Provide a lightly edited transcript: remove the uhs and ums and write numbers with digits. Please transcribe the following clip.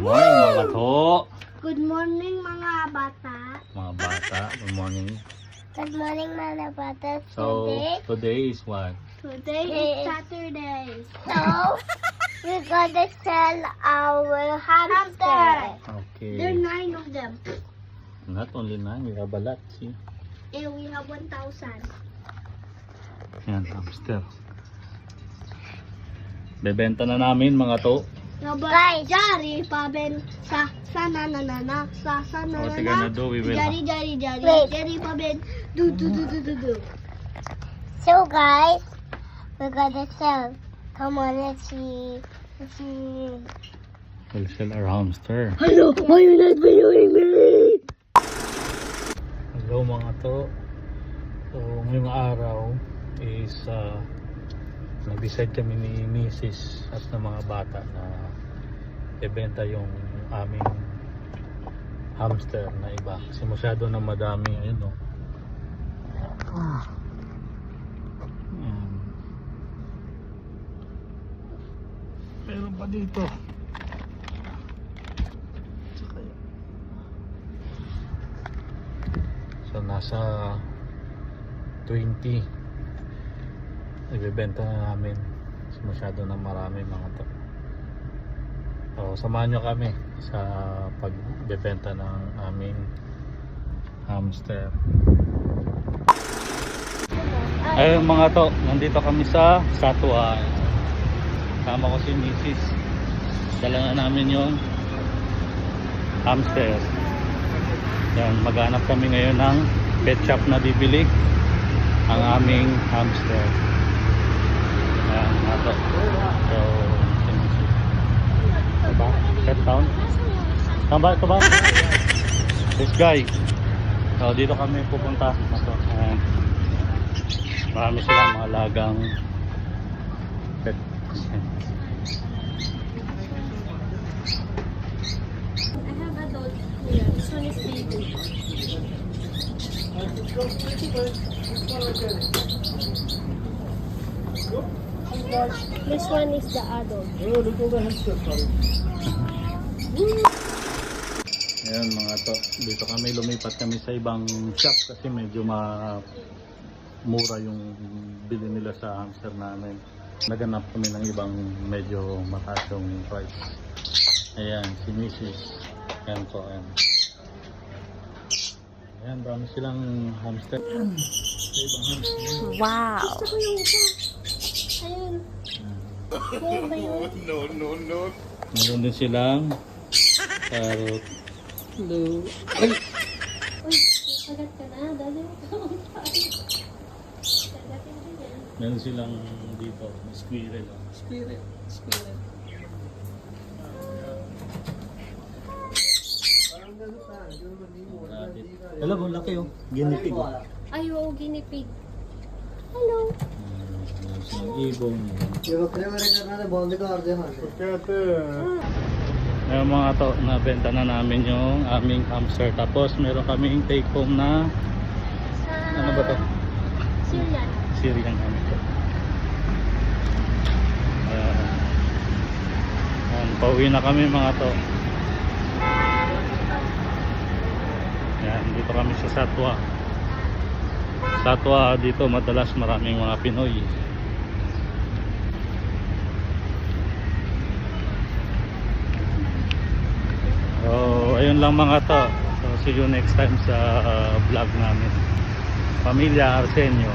Morning mga to. Good morning mga bata. Mga bata, good morning. Good morning mga bata. So, today is what? Today is Saturday. So, we're gonna sell our hamster. Okay. There are 9 of them. Not only 9, we have a lot. See? And we have 1,000. Yan, hamster. Bebenta na namin mga to. Guys, Jari, paben, sa na na na na, sa na What na we gonna do, we will... Jari, Jari, paben, do. So guys, we're gonna sell. Come on, let's see. We'll sell our hamster. Hello, why are you not videoing me? Hello mga to. So, ngayong araw is nag-decide kami ni Mrs. at ng mga bata na ibenta yung aming hamster na iba kasi masyado na madami. Ayun o. Meron pa dito. So nasa 20 ibebenta na namin kasi masyado na marami mga to. So samahan nyo kami sa pagbebenta ng aming hamster. Ayun mga to, nandito kami sa Satwa. Kasama ko si Mrs. Dala na namin yung hamster. Yan, maghanap kami ngayon ng pet shop na bibili ang aming hamster. Yan, nato. So, diba? Pet town. Tama ito ba? This guy. So, dito kami pupunta. Nato. Ayan. Marami silang mga alagang pet. I have adult here. This one is baby. This one is the adult. Ayan mga to, dito kami lumipat kami sa ibang shop kasi medyo mura yung bili nila sa hamster namin. Naganap kami ng ibang medyo mataas yung price. Ayan, si Mrs. Ayan po, ayan. Ayan, dami silang hamster. Ayan, sa ibang hamster. Wow! Gusto ko yung isa. Ayun. Ayun ba yun? No. Meron din silang carrot. Hello. Ay! Uy, kagat ka na. Dali mo ka. Kagatin ka niya. Meron silang dito, squirrel. Squirrel. Alam mo, laki oh. Ginipig oh. Ay, wow, guinea pig. Hello. Meron silang ibon. Ngayon mga to, nabenta na namin yung aming hamster. Tapos meron kaming take home na ano ba to? Syrian. Syrian hamster. Pauwi na kami mga to. Yan, dito kami sa Satwa. Satwa dito madalas maraming mga Pinoy. So, ayun lang mga to. So, see you next time sa vlog namin. Pamilya Arsenio.